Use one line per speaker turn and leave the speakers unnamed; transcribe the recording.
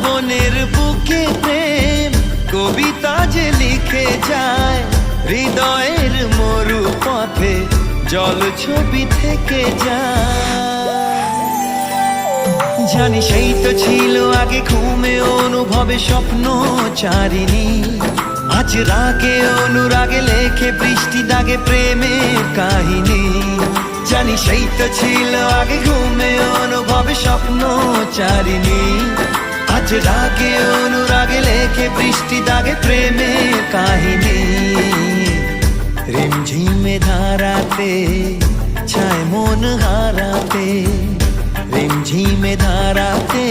বনের বুকে প্রেম কবিতা যে লিখে যায়, হৃদয়ের মরু পথে জল ছবি থেকে যায়। জানি সেই তো ছিল আগে ঘুমে অনুভবে স্বপ্ন চারিণী, আজ রাগে অনুরাগে লেখে বৃষ্টি দাগে প্রেমের কাহিনী। জানি সেই তো ছিল আগে ঘুমে অনুভবে স্বপ্ন চারিণী, আজ রাগে অনুরাগে লেখে বৃষ্টি দাগে প্রেমের কাহিনী। রিমঝিমে ধারাতে ছায় মন হারাতে, রিমঝিমে ধারাতে